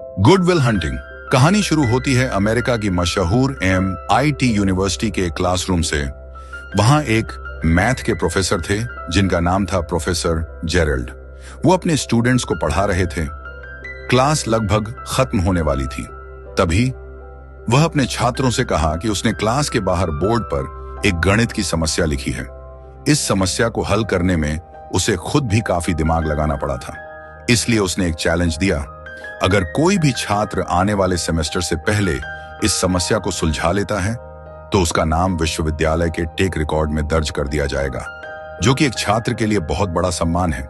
Good will hunting. कहानी शुरू होती है अमेरिका की मशहूर MIT यूनिवर्सिटी के क्लासरूम से। वहां एक मैथ के प्रोफेसर थे जिनका नाम था प्रोफेसर जेरल्ड। वो अपने स्टूडेंट्स को पढ़ा रहे थे। क्लास लगभग खत्म होने वाली थी। तभी वह अपने छात्रों से कहा कि उसने क्लास के बाहर बोर्ड पर एक गणित की समस्या लिखी है। इस समस्या को हल करने में उसे खुद भी काफी दिमाग लगाना पड़ा था। इसलिए उसने एक चैलेंज दिया, अगर कोई भी छात्र आने वाले सेमेस्टर से पहले इस समस्या को सुलझा लेता है तो उसका नाम विश्वविद्यालय के टेक रिकॉर्ड में दर्ज कर दिया जाएगा, जो कि एक छात्र के लिए बहुत बड़ा सम्मान है।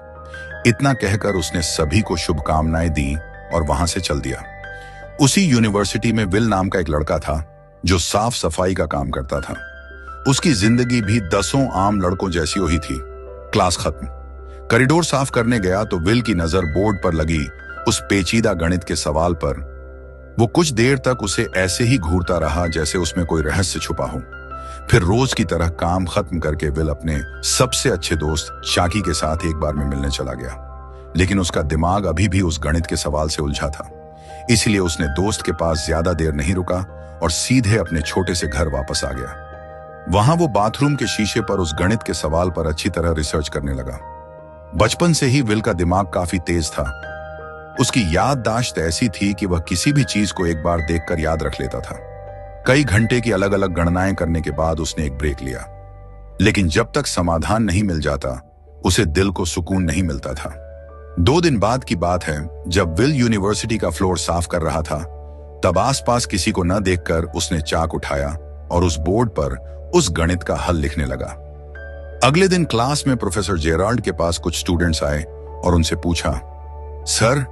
इतना कहकर उसने सभी को शुभकामनाएं दी और वहां से चल दिया। उसी यूनिवर्सिटी में विल नाम का एक लड़का था जो साफ सफाई का काम करता था। उसकी जिंदगी भी दसों आम लड़कों जैसी ही थी। क्लास खत्म, कॉरिडोर साफ करने गया तो विल की नजर बोर्ड पर लगी उस पेचीदा गणित के सवाल पर। वो कुछ देर तक उसे ऐसे ही घूरता रहा जैसे उसमें कोई रहस्य छुपा हो। फिर रोज की तरह काम खत्म करके विल अपने सबसे अच्छे दोस्त चाकी के साथ एक बार में मिलने चला गया। लेकिन उसका दिमाग अभी भी उस गणित के सवाल से उलझा था। इसलिए उसने दोस्त के पास ज्यादा देर नहीं रुका और सीधे अपने छोटे से घर वापस आ गया। वहां वो बाथरूम के शीशे पर उस गणित के सवाल पर अच्छी तरह रिसर्च करने लगा। बचपन से ही विल का दिमाग काफी तेज था। उसकी याददाश्त ऐसी थी कि वह किसी भी चीज को एक बार देखकर याद रख लेता था। कई घंटे की अलग अलग गणनाएं करने के बाद उसने एक ब्रेक लिया। लेकिन जब तक समाधान नहीं मिल जाता उसे दिल को सुकून नहीं मिलता था। 2 दिन बाद की बात है, जब विल यूनिवर्सिटी का फ्लोर साफ कर रहा था तब आसपास किसी को न देखकर उसने चाक उठाया और उस बोर्ड पर उस गणित का हल लिखने लगा। अगले दिन क्लास में प्रोफेसर जेराल्ड के पास कुछ स्टूडेंट्स आए और उनसे पूछा, सर,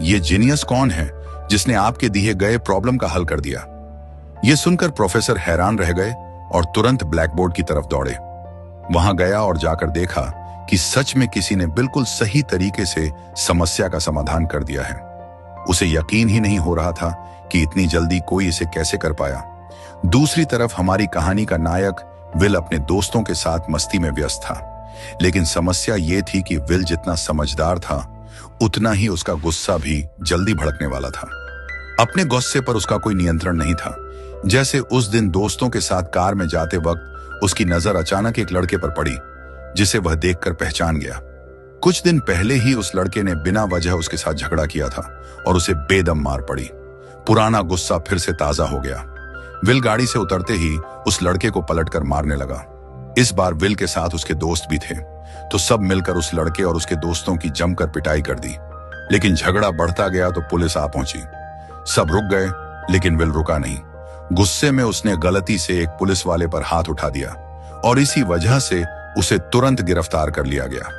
ये जीनियस कौन है जिसने आपके दिए गए प्रॉब्लम का हल कर दिया? यह सुनकर प्रोफेसर हैरान रह गए और तुरंत ब्लैक बोर्ड की तरफ दौड़े। वहां गया और जाकर देखा कि सच में किसी ने बिल्कुल सही तरीके से समस्या का समाधान कर दिया है। उसे यकीन ही नहीं हो रहा था कि इतनी जल्दी कोई इसे कैसे कर पाया। दूसरी तरफ हमारी कहानी का नायक विल अपने दोस्तों के साथ मस्ती में व्यस्त था। लेकिन समस्या ये थी कि विल जितना समझदार था उतना ही उसका गुस्सा भी जल्दी भड़कने वाला था। अपने गुस्से पर उसका कोई नियंत्रण नहीं था। जैसे उस दिन दोस्तों के साथ कार में जाते वक्त उसकी नजर अचानक एक लड़के पर पड़ी जिसे वह देखकर पहचान गया। कुछ दिन पहले ही उस लड़के ने बिना वजह उसके साथ झगड़ा किया था और उसे बेदम मार पड़ी। पुराना गुस्सा फिर से ताजा हो गया। विल गाड़ी से उतरते ही उस लड़के को पलटकर मारने लगा। इस बार विल के साथ उसके दोस्त भी थे, तो सब मिलकर उस लड़के और उसके दोस्तों की जमकर पिटाई कर दी। लेकिन झगड़ा बढ़ता गया तो पुलिस आ पहुंची। सब रुक गए लेकिन विल रुका नहीं। गुस्से में उसने गलती से एक पुलिस वाले पर हाथ उठा दिया और इसी वजह से उसे तुरंत गिरफ्तार कर लिया गया।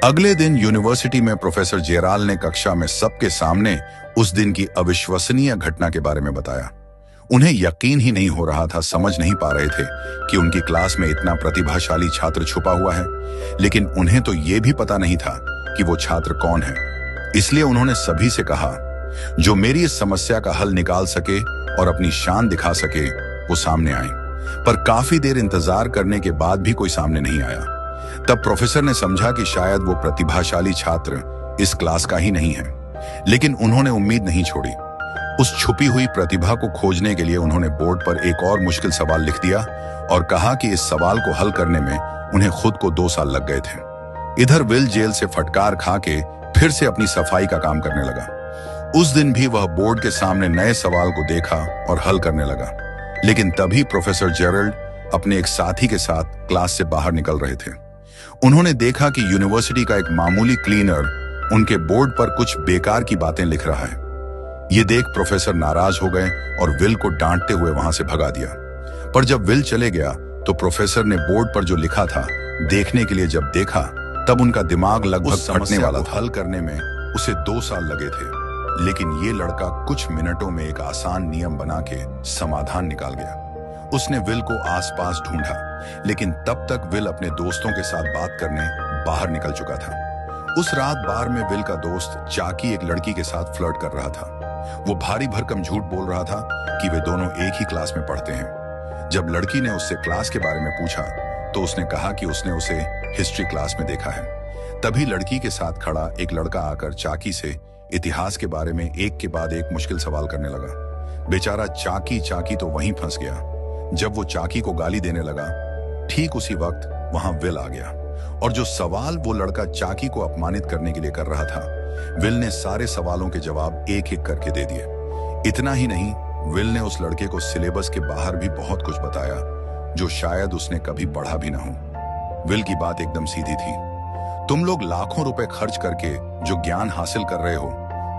अगले दिन यूनिवर्सिटी में प्रोफेसर जेराल्ड ने कक्षा में सबके सामने उस दिन की अविश्वसनीय घटना के बारे में बताया। उन्हें यकीन ही नहीं हो रहा था, समझ नहीं पा रहे थे कि उनकी क्लास में इतना प्रतिभाशाली छात्र छुपा हुआ है। लेकिन उन्हें तो यह भी पता नहीं था कि वो छात्र कौन है। इसलिए उन्होंने सभी से कहा, जो मेरी इस समस्या का हल निकाल सके और अपनी शान दिखा सके वो सामने आए। पर काफी देर इंतजार करने के बाद भी कोई सामने नहीं आया। तब प्रोफेसर ने समझा कि शायद वो प्रतिभाशाली छात्र इस क्लास का ही नहीं है। लेकिन उन्होंने उम्मीद नहीं छोड़ी। उस छुपी हुई प्रतिभा को खोजने के लिए उन्होंने बोर्ड पर एक और मुश्किल सवाल लिख दिया और कहा कि इस सवाल को हल करने में उन्हें खुद को 2 साल लग गए थे। इधर विल जेल से फटकार खा के फिर से अपनी सफाई का काम करने लगा। उस दिन भी वह बोर्ड के सामने नए सवाल को देखा और हल करने लगा। लेकिन तभी प्रोफेसर जेरल्ड अपने एक साथी के साथ क्लास से बाहर निकल रहे थे। उन्होंने देखा कि यूनिवर्सिटी का एक मामूली क्लीनर उनके बोर्ड पर कुछ बेकार की बातें लिख रहा है। ये देख प्रोफेसर नाराज हो गए और विल को डांटते हुए वहां से भगा दिया। पर जब विल चले गया तो प्रोफेसर ने बोर्ड पर जो लिखा था देखने के लिए जब देखा तब उनका दिमाग लगभग फटने वाला था। हल करने में उसे 2 साल लगे थे। लेकिन ये लड़का कुछ मिनटों में एक आसान नियम बना के समाधान निकाल गया। उसने विल को आसपास ढूंढा, लेकिन तब तक विल अपने दोस्तों के साथ बात करने बाहर निकल चुका था। उस रात बार में विल का दोस्त चाकी एक लड़की के साथ फ्लर्ट कर रहा था। वो भारी भरकम झूठ बोल रहा था कि वे दोनों एक ही क्लास में पढ़ते हैं। जब लड़की ने उससे क्लास के बारे में पूछा तो उसने कहा कि उसने उसे हिस्ट्री क्लास में देखा है। तभी लड़की के साथ खड़ा एक लड़का आकर चाकी से इतिहास के बारे में एक के बाद एक मुश्किल सवाल करने लगा। बेचारा चाकी तो वहीं फंस गया। जब वो चाकी को गाली देने लगा, ठीक उसी वक्त वहां विल आ गया और जो सवाल वो लड़का चाकी को अपमानित करने के लिए कर रहा था, विल ने सारे सवालों के जवाब एक एक करके दे दिए। इतना ही नहीं, विल ने उस लड़के को सिलेबस के बाहर भी बहुत कुछ बताया जो शायद उसने कभी पढ़ा भी ना हो। विल की बात एकदम सीधी थी। तुम लोग लाखों रुपए खर्च करके जो ज्ञान हासिल कर रहे हो,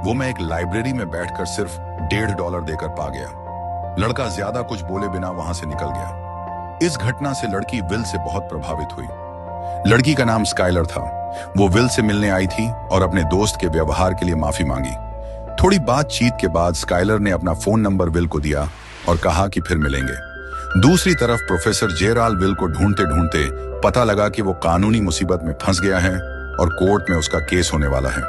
वो मैं एक लाइब्रेरी में बैठकर सिर्फ $1.5 देकर पा गया। लड़का ज्यादा कुछ बोले बिना वहां से निकल गया। इस घटना से लड़की विल से बहुत प्रभावित हुई। लड़की का नाम स्काइलर था। वो विल से मिलने आई थी और अपने दोस्त के व्यवहार के लिए माफी मांगी। थोड़ी बातचीत के बाद स्काइलर ने अपना फोन नंबर विल को दिया और कहा कि फिर मिलेंगे। दूसरी तरफ प्रोफेसर जेराल्ड विल को ढूंढते ढूंढते पता लगा कि वो कानूनी मुसीबत में फंस गया है और कोर्ट में उसका केस होने वाला है।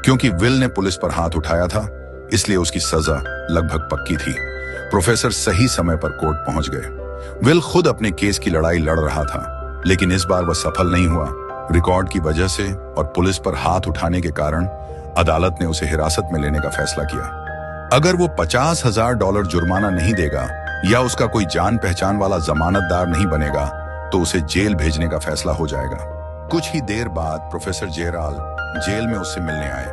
क्योंकि विल ने पुलिस पर हाथ उठाया था, इसलिए उसकी सजा लगभग पक्की थी। प्रोफेसर सही समय पर कोर्ट पहुंच गए। विल खुद अपने केस की लड़ाई लड़ रहा था, लेकिन इस बार वह सफल नहीं हुआ। रिकॉर्ड की वजह से और पुलिस पर हाथ उठाने के कारण अदालत ने उसे हिरासत में लेने का फैसला किया। अगर वो $50,000 जुर्माना नहीं देगा या उसका कोई जान पहचान वाला जमानतदार नहीं बनेगा तो उसे जेल भेजने का फैसला हो जाएगा। कुछ ही देर बाद प्रोफेसर जेराल्ड जेल में उससे मिलने आए।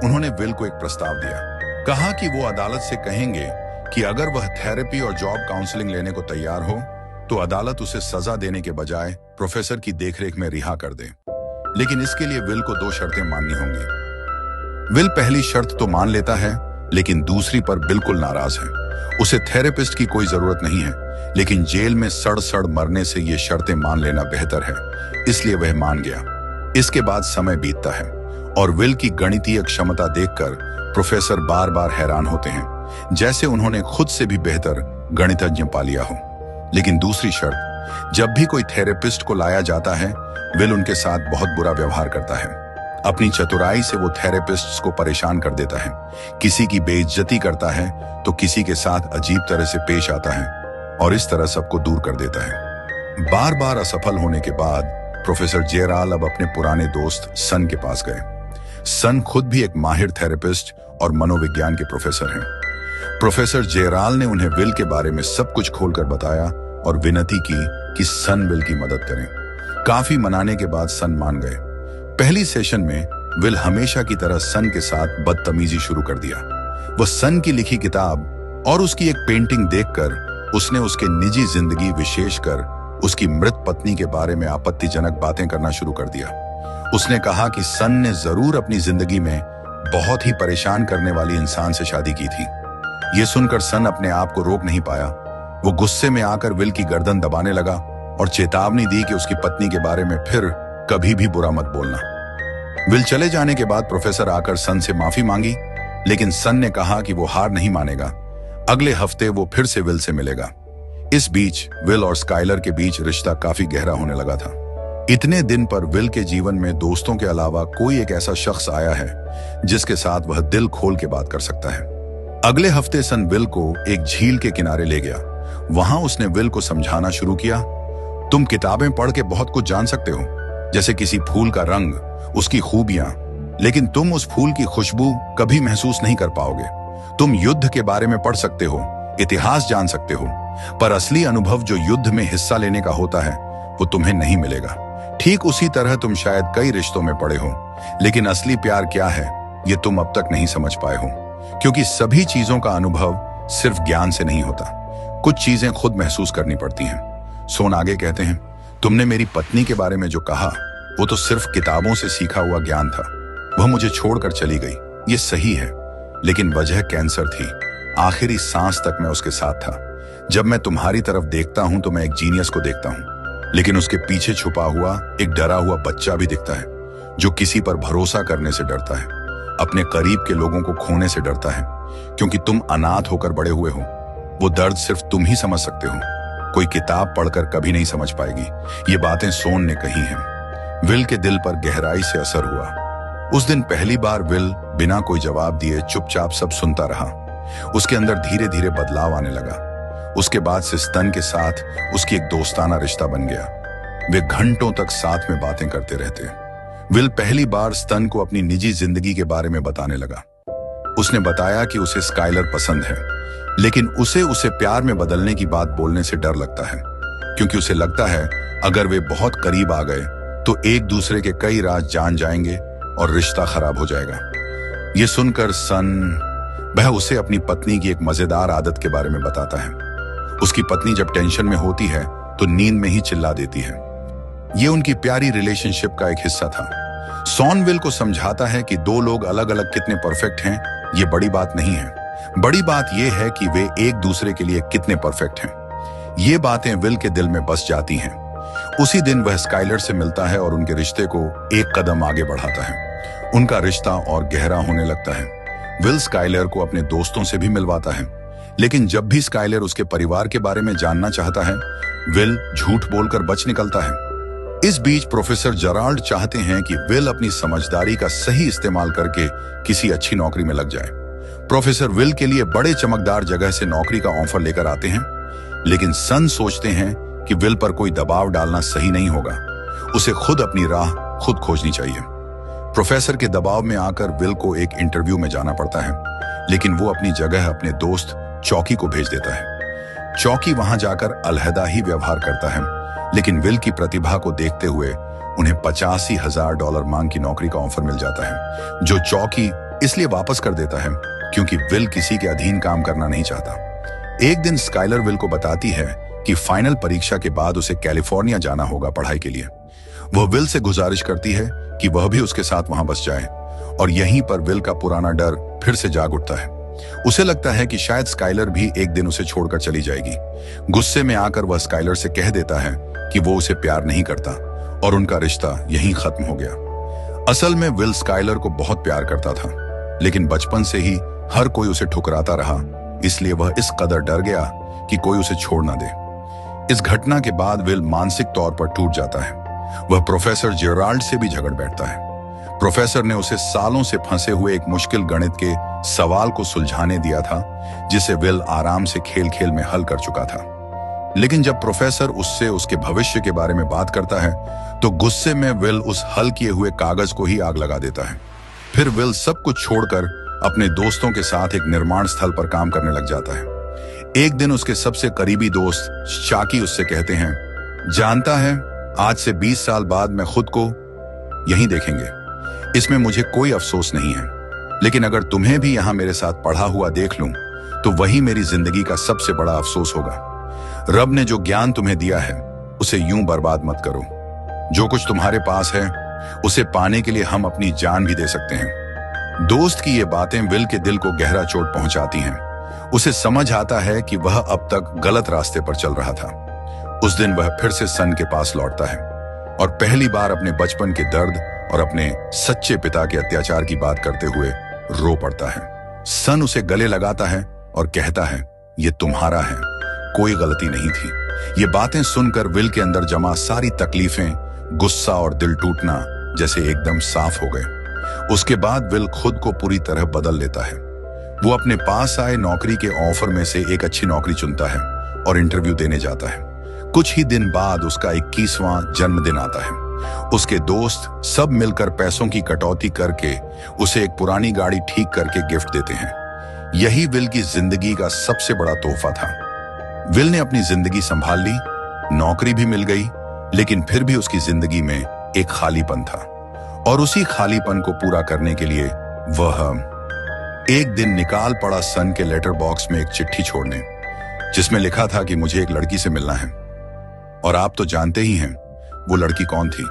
उन्होंने विल को एक प्रस्ताव दिया। कहा कि वो अदालत से कहेंगे कि अगर वह थेरेपी और जॉब काउंसलिंग लेने को तैयार हो तो अदालत उसे सजा देने के बजाय प्रोफेसर की देखरेख में रिहा कर दे। लेकिन इसके लिए विल को 2 शर्तें माननी होंगी। विल पहली शर्त तो मान लेता है, लेकिन दूसरी पर बिल्कुल नाराज है। उसे थेरेपिस्ट की कोई जरूरत नहीं है, लेकिन जेल में सड़ मरने से ये शर्तें मान लेना बेहतर है, इसलिए वह मान गया। इसके बाद समय बीतता है और विल की गणितीय क्षमता देखकर प्रोफेसर बार बार हैरान होते हैं, जैसे उन्होंने खुद से भी बेहतर गणितज्ञ पा लिया हो। लेकिन दूसरी शर्त, जब भी कोई थेरेपिस्ट को लाया जाता है, विल उनके साथ बहुत बुरा व्यवहार करता है। अपनी चतुराई से वो थेरेपिस्ट्स को परेशान कर देता है, किसी की बेइज्जती करता है तो किसी के साथ अजीब तरह से पेश आता है और इस तरह सबको दूर कर देता है। बार बार असफल होने के बाद प्रोफेसर जेराल्ड अब अपने पुराने दोस्त सन के पास गए। सन खुद भी एक माहिर थेरेपिस्ट और मनोविज्ञान के प्रोफेसर हैं। प्रोफेसर जेराल्ड ने उन्हें विल के बारे में सब कुछ खोलकर बताया और विनती की कि सन विल की मदद करें। काफी मनाने के बाद सन मान गए। पहली सेशन में विल हमेशा की तरह सन के साथ बदतमीजी शुरू कर दिया। वह सन की लिखी किताब और उसकी एक पेंटिंग देखकर उसने उसके निजी जिंदगी, विशेषकर उसकी मृत पत्नी के बारे में आपत्तिजनक बातें करना शुरू कर दिया। उसने कहा कि सन ने जरूर अपनी जिंदगी में बहुत ही परेशान करने वाली इंसान से शादी की थी। यह सुनकर सन अपने आप को रोक नहीं पाया। वो गुस्से में आकर विल की गर्दन दबाने लगा और चेतावनी दी कि उसकी पत्नी के बारे में फिर कभी भी बुरा मत बोलना। विल चले जाने के बाद प्रोफेसर आकर सन से माफी मांगी, लेकिन सन ने कहा कि वो हार नहीं मानेगा। अगले हफ्ते वो फिर से विल से मिलेगा। इस बीच विल और स्काइलर के बीच रिश्ता काफी गहरा होने लगा था। इतने दिन पर विल के जीवन में दोस्तों के अलावा कोई एक ऐसा शख्स आया है जिसके साथ वह दिल खोल के बात कर सकता है। अगले हफ्ते सन विल को एक झील के किनारे ले गया। वहां उसने विल को समझाना शुरू किया, तुम किताबें पढ़ के बहुत कुछ जान सकते हो, जैसे किसी फूल का रंग, उसकी खूबियां, लेकिन तुम उस फूल की खुशबू कभी महसूस नहीं कर पाओगे। तुम युद्ध के बारे में पढ़ सकते हो, इतिहास जान सकते हो, पर असली अनुभव जो युद्ध में हिस्सा लेने का होता है वो तुम्हें नहीं मिलेगा। ठीक उसी तरह तुम शायद कई रिश्तों में पड़े हो, लेकिन असली प्यार क्या है ये तुम अब तक नहीं समझ पाए हो, क्योंकि सभी चीजों का अनुभव सिर्फ ज्ञान से नहीं होता। कुछ चीजें खुद महसूस करनी पड़ती हैं। सोन आगे कहते हैं, तुमने मेरी पत्नी के बारे में जो कहा वो तो सिर्फ किताबों से सीखा हुआ ज्ञान था। वह मुझे छोड़कर चली गई, ये सही है, लेकिन वजह कैंसर थी। आखिरी सांस तक मैं उसके साथ था। जब मैं तुम्हारी तरफ देखता हूं तो मैं एक जीनियस को देखता हूं, लेकिन उसके पीछे छुपा हुआ एक डरा हुआ बच्चा भी दिखता है जो किसी पर भरोसा करने से डरता है, अपने करीब के लोगों को खोने से डरता है, क्योंकि तुम अनाथ होकर बड़े हुए हो। वो दर्द सिर्फ तुम ही समझ सकते हो, कोई किताब पढ़कर कभी नहीं समझ पाएगी। ये बातें सोन ने कही हैं। विल के दिल पर गहराई से असर हुआ। उस दिन पहली बार विल बिना कोई जवाब दिए चुपचाप सब सुनता रहा। उसके अंदर धीरे धीरे बदलाव आने लगा। उसके बाद से स्तन के साथ उसकी एक दोस्ताना रिश्ता बन गया। वे घंटों तक साथ में बातें करते रहते। विल पहली बार स्तन को अपनी निजी जिंदगी के बारे में बताने लगा। उसने बताया कि उसे स्काइलर पसंद है, लेकिन उसे प्यार में बदलने की बात बोलने से डर लगता है, क्योंकि उसे लगता है अगर वे बहुत करीब आ गए तो एक दूसरे के कई राज जान जाएंगे और रिश्ता खराब हो जाएगा। ये सुनकर वह उसे अपनी पत्नी की एक मजेदार आदत के बारे में बताता है। उसकी पत्नी जब टेंशन में होती है तो नींद में ही चिल्ला देती है। ये उनकी प्यारी रिलेशनशिप का एक हिस्सा था। सॉन विल को समझाता है कि दो लोग अलग अलग कितने परफेक्ट हैं ये बड़ी बात नहीं है, बड़ी बात यह है कि वे एक दूसरे के लिए कितने परफेक्ट हैं। ये बातें विल के दिल में बस जाती हैं। उसी दिन वह स्काइलर से मिलता है और उनके रिश्ते को एक कदम आगे बढ़ाता है। उनका रिश्ता और गहरा होने लगता है। विल स्काइलर को अपने दोस्तों से भी मिलवाता है, लेकिन जब भी स्काइलर उसके परिवार के बारे में जानना चाहता है, विल झूठ बोलकर बच निकलता है। इस बीच प्रोफेसर जेराल्ड चाहते हैं कि विल अपनी समझदारी का सही इस्तेमाल करके किसी अच्छी नौकरी में लग जाए। प्रोफेसर विल के लिए बड़े चमकदार जगह से नौकरी का ऑफर लेकर आते हैं, लेकिन सन सोचते हैं कि विल पर कोई दबाव डालना सही नहीं होगा। उसे खुद अपनी राह खुद खोजनी चाहिए। प्रोफेसर के दबाव में आकर विल को एक इंटरव्यू में जाना पड़ता है, लेकिन वो अपनी जगह अपने दोस्त चौकी को भेज देता है। चौकी वहां जाकर अलहदा ही व्यवहार करता है, लेकिन विल की प्रतिभा को देखते हुए उन्हें $85,000 मांग की नौकरी का ऑफर मिल जाता है, जो चौकी इसलिए वापस कर देता है क्योंकि विल किसी के अधीन काम करना नहीं चाहता। एक दिन स्काइलर विल को बताती है कि फाइनल परीक्षा के बाद उसे कैलिफोर्निया जाना होगा पढ़ाई के लिए। वह विल से गुजारिश करती है कि वह भी उसके साथ वहां बस जाए, और यहीं पर विल का पुराना डर फिर से जाग उठता है। उसे लगता है कि शायद स्काइलर भी एक दिन उसे छोड़कर चली जाएगी। गुस्से में आकर वह स्काइलर से कह देता है कि वो उसे प्यार नहीं करता और उनका रिश्ता यहीं खत्म हो गया। असल में विल स्काइलर को बहुत प्यार करता था, लेकिन बचपन से ही हर कोई उसे ठुकराता रहा, इसलिए वह इस कदर डर गया कि कोई उसे छोड़ ना दे। इस घटना के बाद विल मानसिक तौर पर टूट जाता है। वह प्रोफेसर जेराल्ड से भी झगड़ बैठता है। प्रोफेसर ने उसे सालों से फंसे हुए एक मुश्किल गणित के सवाल को सुलझाने दिया था, जिसे विल आराम से खेल खेल में हल कर चुका था। लेकिन जब प्रोफेसर उससे उसके भविष्य के बारे में बात करता है, तो गुस्से में विल उस हल किए हुए कागज को ही आग लगा देता है। फिर विल सब कुछ छोड़कर अपने दोस्तों के साथ एक निर्माण स्थल पर काम करने लग जाता है। एक दिन उसके सबसे करीबी दोस्त चाकी उससे कहते हैं, जानता है, आज से 20 साल बाद मैं खुद को यहीं देखेंगे। इसमें मुझे कोई अफसोस नहीं है, लेकिन अगर तुम्हें भी यहां मेरे साथ पढ़ा हुआ देख लूं, तो वही मेरी जिंदगी का सबसे बड़ा अफसोस होगा। रब ने जो ज्ञान तुम्हें दिया है, उसे यूं बर्बाद मत करो। जो कुछ तुम्हारे पास है, उसे पाने के लिए हम अपनी जान भी दे सकते हैं। दोस्त की ये बातें विल के दिल को गहरा चोट पहुंचाती हैं। उसे समझ आता है कि वह अब तक गलत रास्ते पर चल रहा था। उस दिन वह फिर से सन के पास लौटता है और पहली बार अपने बचपन के दर्द और अपने सच्चे पिता के अत्याचार की बात करते हुए रो पड़ता है। सन उसे गले लगाता है और कहता है, ये तुम्हारा है, कोई गलती नहीं थी। ये बातें सुनकर विल के अंदर जमा सारी तकलीफें, गुस्सा और दिल टूटना जैसे एकदम साफ हो गए। उसके बाद विल खुद को पूरी तरह बदल लेता है। वो अपने पास आए नौकरी के ऑफर में से एक अच्छी नौकरी चुनता है और इंटरव्यू देने जाता है। कुछ ही दिन बाद उसका 21वां जन्मदिन आता है। उसके दोस्त सब मिलकर पैसों की कटौती करके उसे एक पुरानी गाड़ी ठीक करके गिफ्ट देते हैं। यही विल की जिंदगी का सबसे बड़ा तोहफा था। विल ने अपनी जिंदगी संभाल ली, नौकरी भी मिल गई, लेकिन फिर भी उसकी जिंदगी में एक खालीपन था, और उसी खालीपन को पूरा करने के लिए वह एक दिन निकाल पड़ा सन के लेटर बॉक्स में एक चिट्ठी छोड़ने, जिसमें लिखा था कि मुझे एक लड़की से मिलना है। और आप तो जानते ही हैं वो लड़की कौन थी।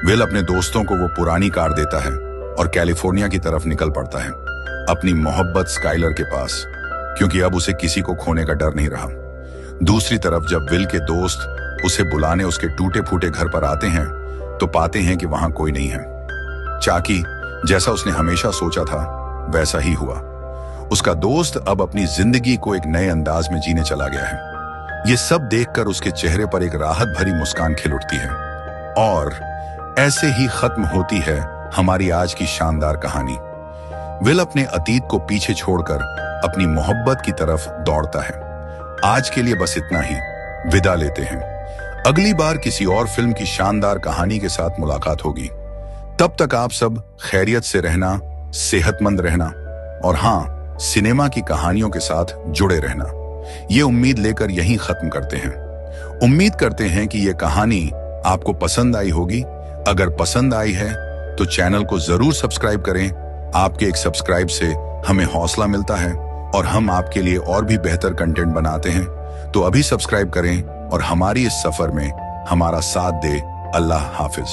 विल अपने दोस्तों को वो पुरानी कार देता है और कैलिफोर्निया की तरफ निकल पड़ता है, अपनी मोहब्बत स्काइलर के पास, क्योंकि अब उसे किसी को खोने का डर नहीं रहा। दूसरी तरफ जब विल के दोस्त उसे बुलाने उसके टूटे फूटे घर पर आते हैं, तो पाते हैं कि वहां कोई नहीं है। चाकी जैसा उसने हमेशा सोचा था वैसा ही हुआ। उसका दोस्त अब अपनी जिंदगी को एक नए अंदाज में जीने चला गया है। ये सब देखकर उसके चेहरे पर एक राहत भरी मुस्कान खिल उठती है। और ऐसे ही खत्म होती है हमारी आज की शानदार कहानी। विल अपने अतीत को पीछे छोड़कर अपनी मोहब्बत की तरफ दौड़ता है। आज के लिए बस इतना ही, विदा लेते हैं। अगली बार किसी और फिल्म की शानदार कहानी के साथ मुलाकात होगी। तब तक आप सब खैरियत से रहना, सेहतमंद रहना। और हाँ, सिनेमा की कहानियों के साथ जुड़े रहना। ये उम्मीद लेकर यहीं खत्म करते हैं। उम्मीद करते हैं कि ये कहानी आपको पसंद आई होगी। अगर पसंद आई है तो चैनल को जरूर सब्सक्राइब करें। आपके एक सब्सक्राइब से हमें हौसला मिलता है और हम आपके लिए और भी बेहतर कंटेंट बनाते हैं। तो अभी सब्सक्राइब करें और हमारी इस सफर में हमारा साथ दे। अल्लाह हाफिज।